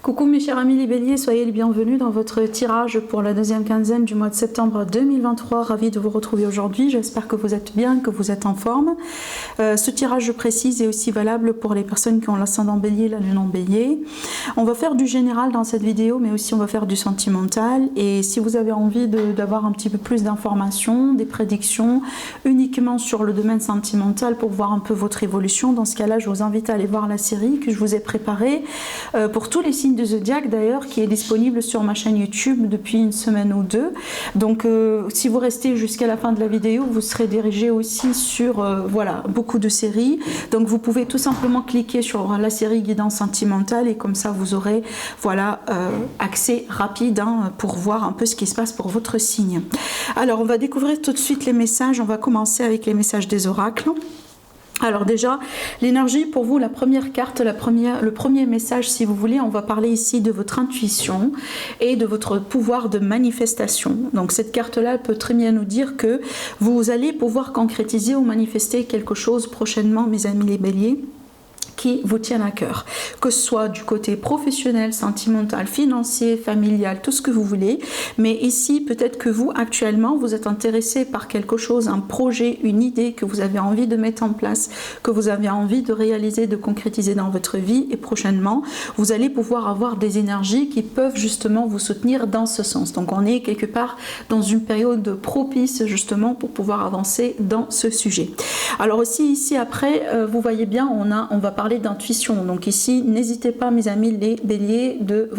Coucou mes chers amis les béliers, soyez les bienvenus dans votre tirage pour la deuxième quinzaine du mois de septembre 2023. Ravi de vous retrouver aujourd'hui, j'espère que vous êtes bien, que vous êtes en forme. Ce tirage, je précise, est aussi valable pour les personnes qui ont l'ascendant bélier, la lune en bélier. On va faire du général dans cette vidéo, mais aussi on va faire du sentimental. Et si vous avez envie d'avoir un petit peu plus d'informations, des prédictions uniquement sur le domaine sentimental pour voir un peu votre évolution, dans ce cas-là, je vous invite à aller voir la série que je vous ai préparée pour tous les signes de zodiaque d'ailleurs, qui est disponible sur ma chaîne YouTube depuis une semaine ou deux. Donc si vous restez jusqu'à la fin de la vidéo, vous serez dirigé aussi sur voilà, beaucoup de séries. Donc vous pouvez tout simplement cliquer sur la série guidance sentimentale et comme ça vous aurez voilà, accès rapide pour voir un peu ce qui se passe pour votre signe. Alors on va découvrir tout de suite les messages. On va commencer avec les messages des oracles. Alors déjà, l'énergie pour vous, la première carte, le premier message si vous voulez, on va parler ici de votre intuition et de votre pouvoir de manifestation. Donc cette carte-là peut très bien nous dire que vous allez pouvoir concrétiser ou manifester quelque chose prochainement, mes amis les béliers, qui vous tiennent à cœur, que ce soit du côté professionnel, sentimental, financier, familial, tout ce que vous voulez. Mais ici, peut-être que vous, actuellement, vous êtes intéressé par quelque chose, un projet, une idée que vous avez envie de mettre en place, que vous avez envie de réaliser, de concrétiser dans votre vie. Et prochainement, vous allez pouvoir avoir des énergies qui peuvent justement vous soutenir dans ce sens. Donc, on est quelque part dans une période propice justement pour pouvoir avancer dans ce sujet. Alors aussi, ici, après, vous voyez bien, on va parler d'intuition. Donc ici, n'hésitez pas, mes amis les béliers, de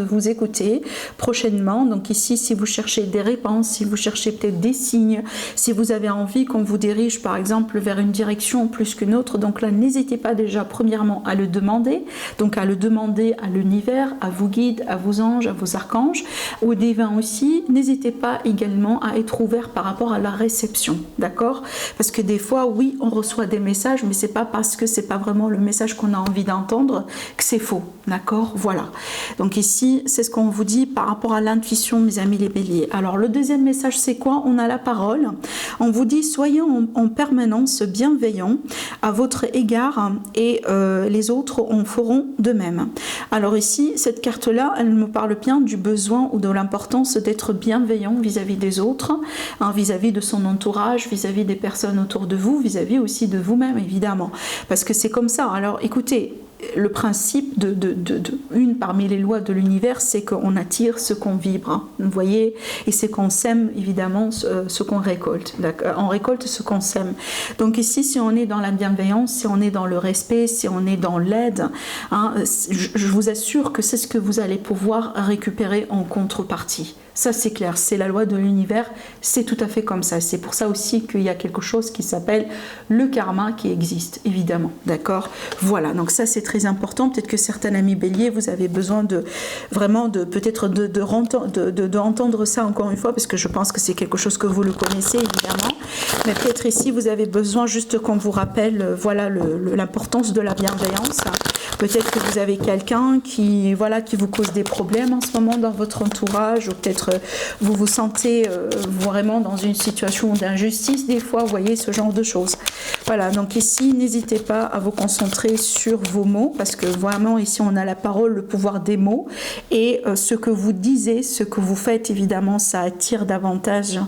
vous écouter prochainement. Donc ici, si vous cherchez des réponses, si vous cherchez peut-être des signes, si vous avez envie qu'on vous dirige par exemple vers une direction plus qu'une autre, donc là, n'hésitez pas déjà premièrement à le demander, donc à le demander à l'univers, à vos guides, à vos anges, à vos archanges, aux divins aussi. N'hésitez pas également à être ouvert par rapport à la réception, d'accord? Parce que des fois, oui, on reçoit des messages, mais c'est pas parce que c'est pas vraiment le message qu'on a envie d'entendre que c'est faux, d'accord? Voilà. Donc ici, c'est ce qu'on vous dit par rapport à l'intuition, mes amis les béliers. Alors le deuxième message, c'est quoi? On a la parole. On vous dit, soyez en permanence bienveillants à votre égard et les autres en feront de même. Alors ici, cette carte-là, elle me parle bien du besoin ou de l'importance d'être bienveillant vis-à-vis des autres, vis-à-vis de son entourage, vis-à-vis des personnes autour de vous, vis-à-vis aussi de vous-même, évidemment. Parce que c'est comme ça. Alors écoutez, le principe une parmi les lois de l'univers, c'est qu'on attire ce qu'on vibre, vous voyez, et c'est qu'on sème évidemment ce qu'on récolte. On récolte ce qu'on sème. Donc ici, si on est dans la bienveillance, si on est dans le respect, si on est dans l'aide, je vous assure que c'est ce que vous allez pouvoir récupérer en contrepartie. Ça c'est clair, c'est la loi de l'univers, c'est tout à fait comme ça. C'est pour ça aussi qu'il y a quelque chose qui s'appelle le karma qui existe, évidemment, d'accord? Voilà, donc ça c'est très important. Peut-être que certains amis béliers, vous avez besoin peut-être entendre ça encore une fois, parce que je pense que c'est quelque chose que vous le connaissez, évidemment. Mais peut-être ici, vous avez besoin juste qu'on vous rappelle, voilà, l'importance de la bienveillance. Peut-être que vous avez quelqu'un qui vous cause des problèmes en ce moment dans votre entourage, ou peut-être vous vous sentez vraiment dans une situation d'injustice des fois, vous voyez, ce genre de choses. Voilà, donc ici, n'hésitez pas à vous concentrer sur vos mots, parce que vraiment ici, on a la parole, le pouvoir des mots, et ce que vous disiez, ce que vous faites, évidemment, ça attire davantage.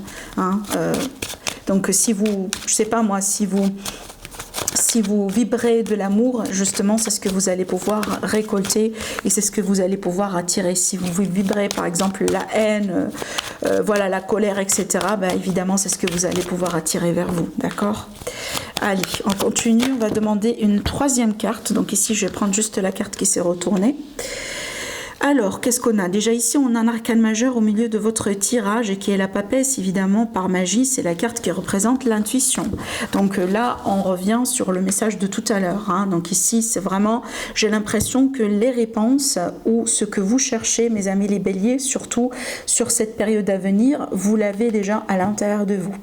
Donc si vous, je sais pas moi, si vous vibrez de l'amour, justement, c'est ce que vous allez pouvoir récolter et c'est ce que vous allez pouvoir attirer. Si vous vibrez, par exemple, la haine, la colère, etc., évidemment, c'est ce que vous allez pouvoir attirer vers vous, d'accord? Allez, on continue. On va demander une troisième carte. Donc ici, je vais prendre juste la carte qui s'est retournée. Alors, qu'est-ce qu'on a? Déjà ici, on a un arcane majeur au milieu de votre tirage et qui est la papesse, évidemment, par magie. C'est la carte qui représente l'intuition. Donc là, on revient sur le message de tout à l'heure. Donc ici, c'est vraiment, j'ai l'impression que les réponses ou ce que vous cherchez, mes amis les béliers, surtout sur cette période à venir, vous l'avez déjà à l'intérieur de vous.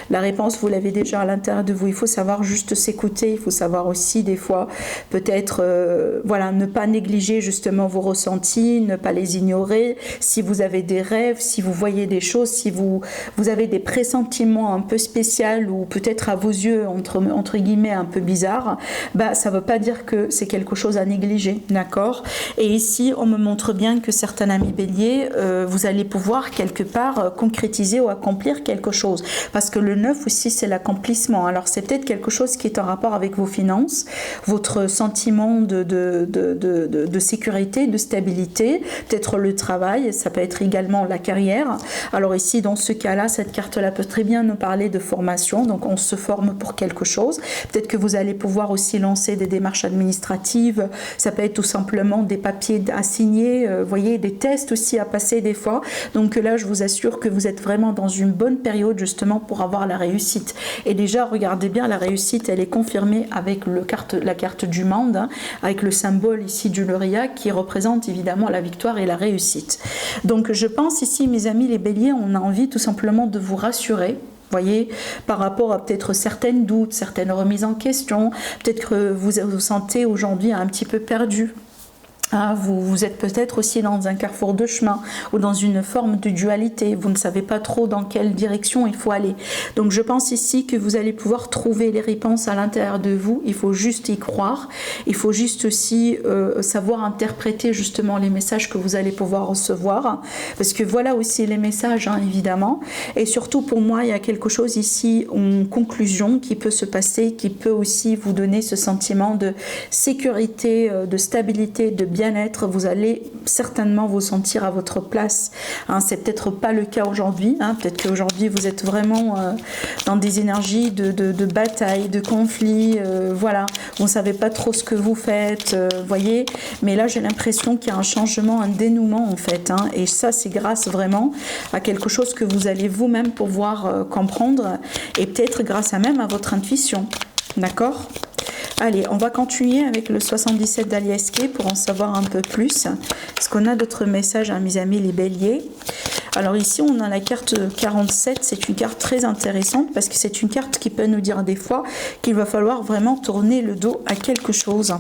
La réponse, vous l'avez déjà à l'intérieur de vous. Il faut savoir juste s'écouter. Il faut savoir aussi, des fois, peut-être, ne pas négliger justement vos ressentis, aussi, ne pas les ignorer. Si vous avez des rêves, si vous voyez des choses, si vous avez des pressentiments un peu spéciaux ou peut-être à vos yeux, entre guillemets, un peu bizarres, bah, ça ne veut pas dire que c'est quelque chose à négliger, d'accord? Et ici, on me montre bien que certains amis béliers, vous allez pouvoir quelque part concrétiser ou accomplir quelque chose. Parce que le 9 aussi, c'est l'accomplissement. Alors, c'est peut-être quelque chose qui est en rapport avec vos finances, votre sentiment de sécurité, de stabilité, peut-être le travail, ça peut être également la carrière. Alors ici, dans ce cas-là, cette carte-là peut très bien nous parler de formation. Donc, on se forme pour quelque chose. Peut-être que vous allez pouvoir aussi lancer des démarches administratives. Ça peut être tout simplement des papiers à signer, voyez, des tests aussi à passer des fois. Donc là, je vous assure que vous êtes vraiment dans une bonne période justement pour avoir la réussite. Et déjà, regardez bien, la réussite, elle est confirmée avec la carte du monde, hein, avec le symbole ici du lauréat qui représente évidemment la victoire et la réussite. Donc je pense ici, mes amis les béliers, on a envie tout simplement de vous rassurer. Voyez, par rapport à peut-être certaines doutes, certaines remises en question, peut-être que vous vous sentez aujourd'hui un petit peu perdu. Ah, vous êtes peut-être aussi dans un carrefour de chemin ou dans une forme de dualité. Vous ne savez pas trop dans quelle direction il faut aller. Donc je pense ici que vous allez pouvoir trouver les réponses à l'intérieur de vous. Il faut juste y croire. Il faut juste aussi savoir interpréter justement les messages que vous allez pouvoir recevoir. Parce que voilà aussi les messages, hein, évidemment. Et surtout pour moi, il y a quelque chose ici en conclusion qui peut se passer, qui peut aussi vous donner ce sentiment de sécurité, de stabilité, de bien-être. Vous allez certainement vous sentir à votre place. Hein, c'est peut-être pas le cas aujourd'hui. Hein, peut-être qu'aujourd'hui vous êtes vraiment dans des énergies de bataille, de conflit. Voilà, vous ne savez pas trop ce que vous faites. Voyez, mais là j'ai l'impression qu'il y a un changement, un dénouement en fait. Hein, et ça c'est grâce vraiment à quelque chose que vous allez vous-même pouvoir comprendre et peut-être grâce à même à votre intuition. D'accord ? Allez, on va continuer avec le 77 d'Aliesque pour en savoir un peu plus. Est-ce qu'on a d'autres messages, hein, mes amis les béliers? Alors ici, on a la carte 47. C'est une carte très intéressante parce que c'est une carte qui peut nous dire des fois qu'il va falloir vraiment tourner le dos à quelque chose.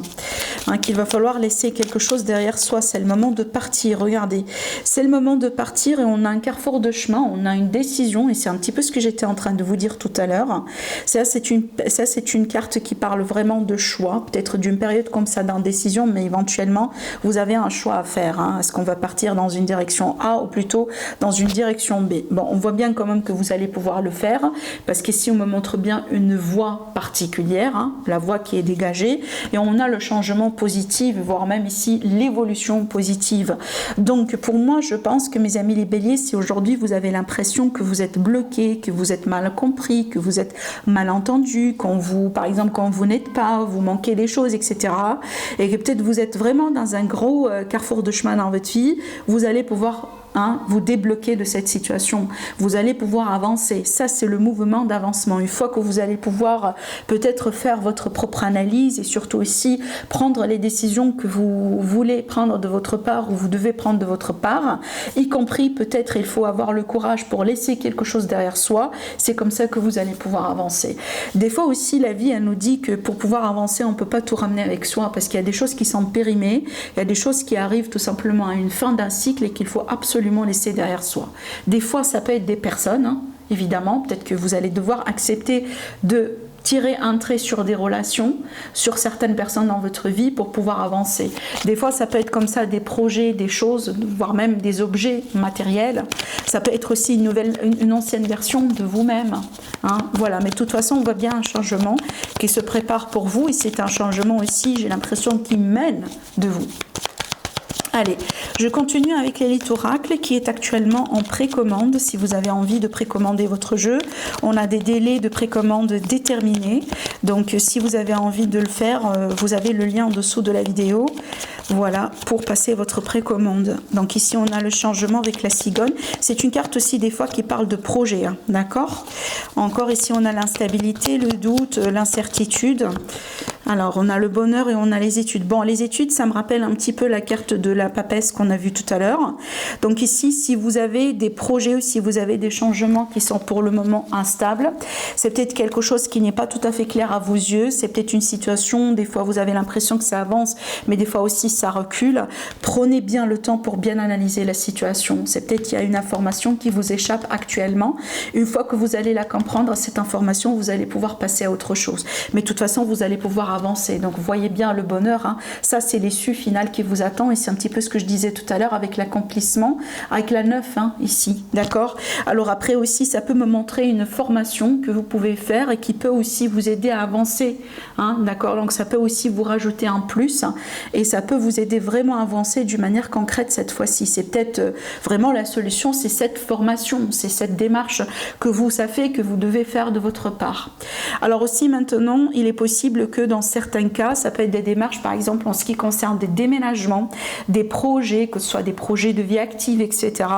Hein, qu'il va falloir laisser quelque chose derrière soi. C'est le moment de partir. Regardez, c'est le moment de partir et on a un carrefour de chemin. On a une décision et c'est un petit peu ce que j'étais en train de vous dire tout à l'heure. Ça, c'est une carte qui parle vraiment de choix, peut-être d'une période comme ça d'indécision, mais éventuellement, vous avez un choix à faire. Hein. Est-ce qu'on va partir dans une direction A ou plutôt dans une direction B? Bon, on voit bien quand même que vous allez pouvoir le faire, parce qu'ici, on me montre bien une voie particulière, hein, la voie qui est dégagée, et on a le changement positif, voire même ici, l'évolution positive. Donc, pour moi, je pense que mes amis les béliers, si aujourd'hui, vous avez l'impression que vous êtes bloqué, que vous êtes mal compris, que vous êtes mal entendu, par exemple, quand vous n'êtes pas, vous manquez des choses, etc. Et que peut-être vous êtes vraiment dans un gros carrefour de chemin dans votre vie, vous allez pouvoir vous débloquer de cette situation. Vous allez pouvoir avancer. Ça, c'est le mouvement d'avancement. Une fois que vous allez pouvoir peut-être faire votre propre analyse et surtout aussi prendre les décisions que vous voulez prendre de votre part ou vous devez prendre de votre part, y compris peut-être il faut avoir le courage pour laisser quelque chose derrière soi. C'est comme ça que vous allez pouvoir avancer. Des fois aussi, la vie, elle nous dit que pour pouvoir avancer, on ne peut pas tout ramener avec soi parce qu'il y a des choses qui sont périmées, il y a des choses qui arrivent tout simplement à une fin d'un cycle et qu'il faut absolument laisser derrière soi. Des fois, ça peut être des personnes, hein, évidemment. Peut-être que vous allez devoir accepter de tirer un trait sur des relations, sur certaines personnes dans votre vie pour pouvoir avancer. Des fois, ça peut être comme ça des projets, des choses, voire même des objets matériels. Ça peut être aussi une ancienne version de vous-même. Hein, voilà, mais de toute façon, on voit bien un changement qui se prépare pour vous et c'est un changement aussi, j'ai l'impression, qui mène de vous. Allez, je continue avec l'élite oracle qui est actuellement en précommande. Si vous avez envie de précommander votre jeu, on a des délais de précommande déterminés. Donc si vous avez envie de le faire, vous avez le lien en dessous de la vidéo. Voilà, pour passer votre précommande. Donc ici, on a le changement avec la cigogne. C'est une carte aussi des fois qui parle de projet, hein, d'accord? Encore ici, on a l'instabilité, le doute, l'incertitude. Alors, on a le bonheur et on a les études. Bon, les études, ça me rappelle un petit peu la carte de la papesse qu'on a vue tout à l'heure. Donc ici, si vous avez des projets ou si vous avez des changements qui sont pour le moment instables, c'est peut-être quelque chose qui n'est pas tout à fait clair à vos yeux. C'est peut-être une situation, des fois vous avez l'impression que ça avance, mais des fois aussi ça recule. Prenez bien le temps pour bien analyser la situation. C'est peut-être qu'il y a une information qui vous échappe actuellement. Une fois que vous allez la comprendre, cette information, vous allez pouvoir passer à autre chose. Mais de toute façon, vous allez pouvoir avancer. Donc, vous voyez bien le bonheur. Hein. Ça, c'est l'issue finale qui vous attend. Et c'est un petit peu ce que je disais tout à l'heure avec l'accomplissement, avec la 9, hein, ici. D'accord? Alors après aussi, ça peut me montrer une formation que vous pouvez faire et qui peut aussi vous aider à avancer. Hein, d'accord? Donc, ça peut aussi vous rajouter un plus. Hein, et ça peut vous aider vraiment à avancer d'une manière concrète cette fois-ci. C'est peut-être vraiment la solution, c'est cette formation, c'est cette démarche que vous savez que vous devez faire de votre part. Alors aussi maintenant, il est possible que dans certains cas, ça peut être des démarches par exemple en ce qui concerne des déménagements, des projets, que ce soit des projets de vie active, etc.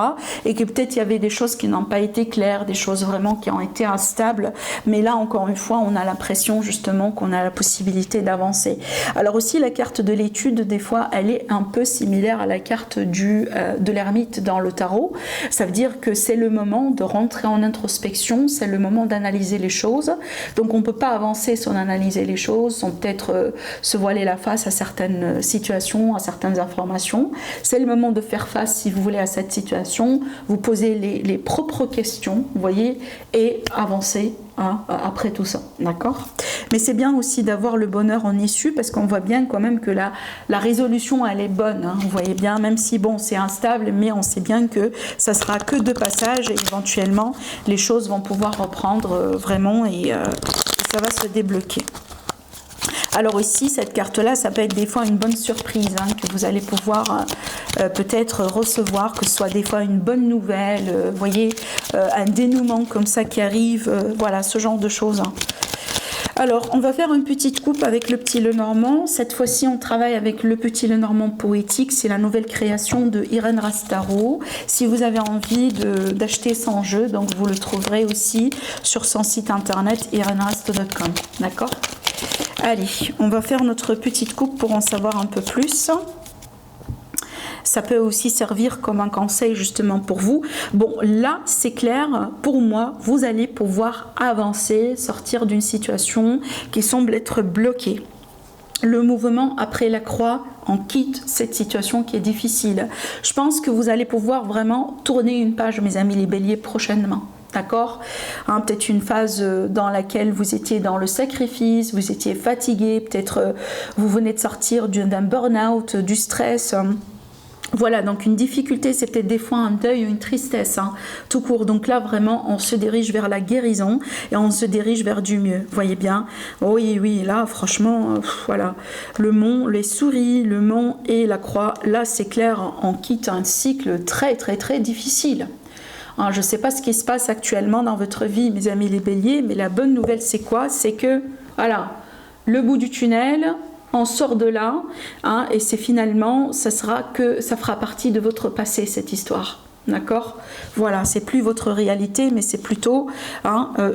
Et que peut-être il y avait des choses qui n'ont pas été claires, des choses vraiment qui ont été instables. Mais là, encore une fois, on a l'impression justement qu'on a la possibilité d'avancer. Alors aussi, la carte de l'étude, des fois, elle est un peu similaire à la carte de l'ermite dans le tarot. Ça veut dire que c'est le moment de rentrer en introspection, c'est le moment d'analyser les choses. Donc on ne peut pas avancer sans analyser les choses, sans peut-être se voiler la face à certaines situations, à certaines informations. C'est le moment de faire face, si vous voulez, à cette situation, vous posez les propres questions, vous voyez, et avancer après tout ça, d'accord? Mais c'est bien aussi d'avoir le bonheur en issue parce qu'on voit bien quand même que la résolution elle est bonne, hein, vous voyez bien, même si bon c'est instable, mais on sait bien que ça sera que de passage et éventuellement les choses vont pouvoir reprendre vraiment et ça va se débloquer. Alors ici, cette carte-là, ça peut être des fois une bonne surprise hein, que vous allez pouvoir peut-être recevoir, que ce soit des fois une bonne nouvelle, vous voyez, un dénouement comme ça qui arrive, voilà, ce genre de choses. Hein. Alors, on va faire une petite coupe avec le Petit Lenormand. Cette fois-ci, on travaille avec le Petit Lenormand poétique. C'est la nouvelle création de Irène Rastaro. Si vous avez envie d'acheter son jeu, donc vous le trouverez aussi sur son site internet irenrast.com. D'accord ? Allez, on va faire notre petite coupe pour en savoir un peu plus. Ça peut aussi servir comme un conseil justement pour vous. Bon, là, c'est clair, pour moi, vous allez pouvoir avancer, sortir d'une situation qui semble être bloquée. Le mouvement après la croix, on quitte cette situation qui est difficile. Je pense que vous allez pouvoir vraiment tourner une page, mes amis les béliers, prochainement. D'accord, hein, peut-être une phase dans laquelle vous étiez dans le sacrifice, vous étiez fatigué, peut-être vous venez de sortir d'un burn-out, du stress. Voilà, donc une difficulté, c'est peut-être des fois un deuil ou une tristesse, hein, tout court. Donc là, vraiment, on se dirige vers la guérison et on se dirige vers du mieux. Vous voyez bien? Oui, oui, là, franchement, voilà. Le mont, les souris, le mont et la croix, là, c'est clair, on quitte un cycle très, très, très difficile. Je ne sais pas ce qui se passe actuellement dans votre vie, mes amis les béliers, mais la bonne nouvelle, c'est quoi? C'est que, voilà, le bout du tunnel, on sort de là, hein, et c'est finalement, ça fera partie de votre passé, cette histoire. D'accord? Voilà, c'est plus votre réalité, mais c'est plutôt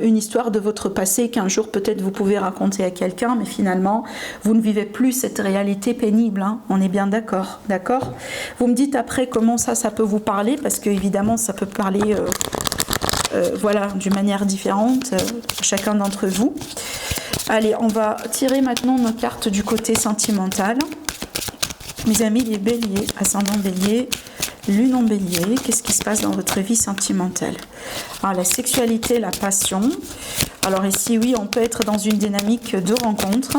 une histoire de votre passé qu'un jour peut-être vous pouvez raconter à quelqu'un, mais finalement, vous ne vivez plus cette réalité pénible. Hein, on est bien d'accord, d'accord? Vous me dites après comment ça peut vous parler, parce que évidemment, ça peut parler, voilà, d'une manière différente à chacun d'entre vous. Allez, on va tirer maintenant nos cartes du côté sentimental. Mes amis les béliers, ascendant bélier, lune en bélier, qu'est-ce qui se passe dans votre vie sentimentale? Alors, la sexualité, la passion. Alors ici, oui, on peut être dans une dynamique de rencontre.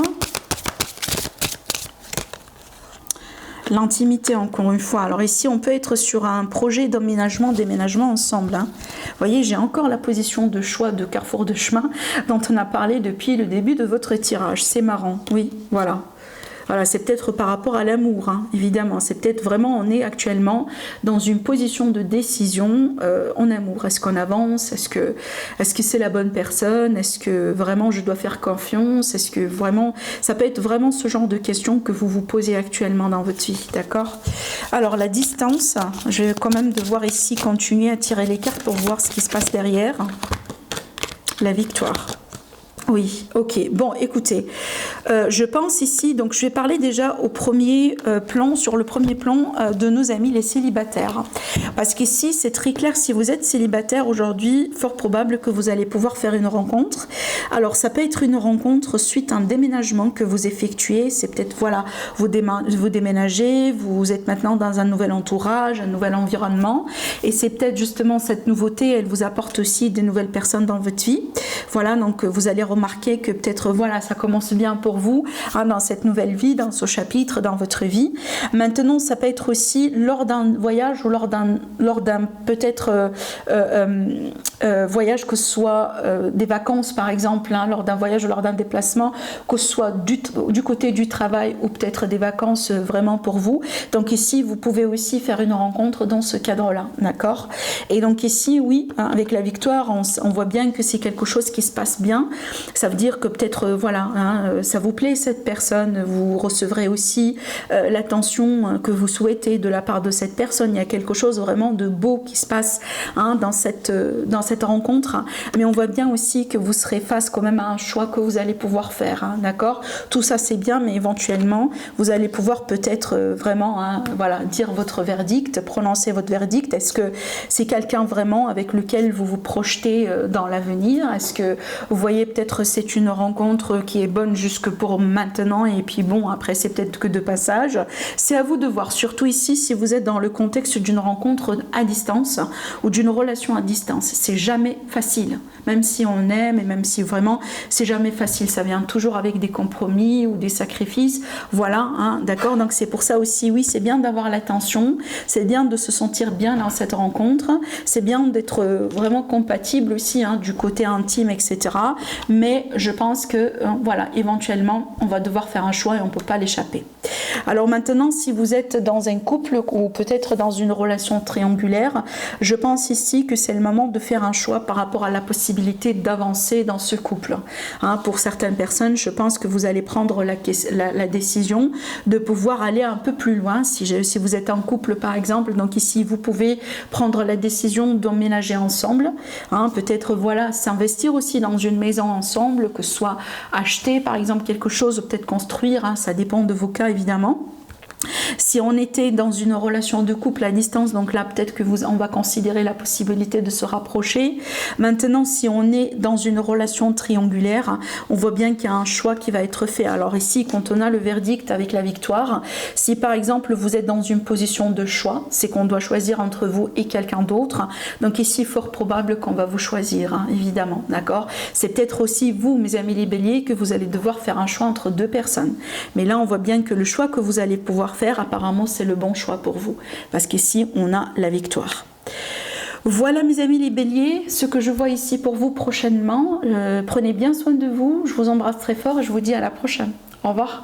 L'intimité, encore une fois. Alors ici, on peut être sur un projet d'emménagement, déménagement ensemble. Hein. Vous voyez, j'ai encore la position de choix de carrefour de chemin dont on a parlé depuis le début de votre tirage. C'est marrant, oui, voilà. Voilà, c'est peut-être par rapport à l'amour, hein, évidemment. C'est peut-être vraiment, on est actuellement dans une position de décision en amour. Est-ce qu'on avance? Est-ce que c'est la bonne personne? Est-ce que vraiment je dois faire confiance? Est-ce que vraiment, ça peut être vraiment ce genre de questions que vous vous posez actuellement dans votre vie, d'accord? Alors la distance, je vais quand même devoir ici continuer à tirer les cartes pour voir ce qui se passe derrière. La victoire. Oui, ok. Bon, écoutez, je pense ici, donc je vais parler déjà au premier plan, sur le premier plan de nos amis les célibataires. Parce qu'ici, c'est très clair, si vous êtes célibataire aujourd'hui, fort probable que vous allez pouvoir faire une rencontre. Alors, ça peut être une rencontre suite à un déménagement que vous effectuez. C'est peut-être, voilà, vous déménagez, vous êtes maintenant dans un nouvel entourage, un nouvel environnement. Et c'est peut-être justement cette nouveauté, elle vous apporte aussi des nouvelles personnes dans votre vie. Voilà, donc vous allez remarquer que peut-être, voilà, ça commence bien pour vous hein, dans cette nouvelle vie, dans ce chapitre, dans votre vie. Maintenant, ça peut être aussi lors d'un voyage ou lors d'un peut-être voyage, que ce soit des vacances par exemple, hein, lors d'un voyage ou lors d'un déplacement, que ce soit du côté du travail ou peut-être des vacances vraiment pour vous. Donc ici, vous pouvez aussi faire une rencontre dans ce cadre-là, d'accord? Et donc ici, oui, hein, avec la victoire, on voit bien que c'est quelque chose qui se passe bien. Ça veut dire que peut-être, voilà, hein, ça vous plaît cette personne, vous recevrez aussi l'attention que vous souhaitez de la part de cette personne. Il y a quelque chose vraiment de beau qui se passe hein, dans cette rencontre. Mais on voit bien aussi que vous serez face quand même à un choix que vous allez pouvoir faire, hein, d'accord? Tout ça c'est bien, mais éventuellement, vous allez pouvoir peut-être vraiment hein, voilà, dire votre verdict, prononcer votre verdict. Est-ce que c'est quelqu'un vraiment avec lequel vous vous projetez dans l'avenir? Est-ce que vous voyez peut-être c'est une rencontre qui est bonne jusque pour maintenant et puis bon, après c'est peut-être que de passage. C'est à vous de voir, surtout ici si vous êtes dans le contexte d'une rencontre à distance ou d'une relation à distance. C'est jamais facile, même si on aime et même si vraiment c'est jamais facile. Ça vient toujours avec des compromis ou des sacrifices. Voilà, hein, d'accord? Donc c'est pour ça aussi, oui, c'est bien d'avoir l'attention, c'est bien de se sentir bien dans cette rencontre, c'est bien d'être vraiment compatible aussi hein, du côté intime, etc. Mais je pense que voilà, éventuellement, on va devoir faire un choix et on ne peut pas l'échapper. Alors maintenant, si vous êtes dans un couple ou peut-être dans une relation triangulaire, je pense ici que c'est le moment de faire un choix par rapport à la possibilité d'avancer dans ce couple. Hein, pour certaines personnes, je pense que vous allez prendre la décision de pouvoir aller un peu plus loin. Si vous êtes en couple par exemple, donc ici vous pouvez prendre la décision d'emménager ensemble. Hein, peut-être voilà, s'investir aussi dans une maison ensemble, que ce soit acheter par exemple quelque chose ou peut-être construire, hein, ça dépend de vos cas évidemment. Si on était dans une relation de couple à distance, donc là peut-être que on va considérer la possibilité de se rapprocher. Maintenant, si on est dans une relation triangulaire, on voit bien qu'il y a un choix qui va être fait. Alors ici, quand on a le verdict avec la victoire, si par exemple vous êtes dans une position de choix, c'est qu'on doit choisir entre vous et quelqu'un d'autre. Donc ici, fort probable qu'on va vous choisir, hein, évidemment, d'accord? C'est peut-être aussi vous, mes amis les béliers, que vous allez devoir faire un choix entre deux personnes. Mais là, on voit bien que le choix que vous allez pouvoir faire, apparemment c'est le bon choix pour vous, parce qu'ici on a la victoire. Voilà mes amis les béliers, ce que je vois ici pour vous prochainement. Prenez bien soin de vous, je vous embrasse très fort et je vous dis à la prochaine. Au revoir.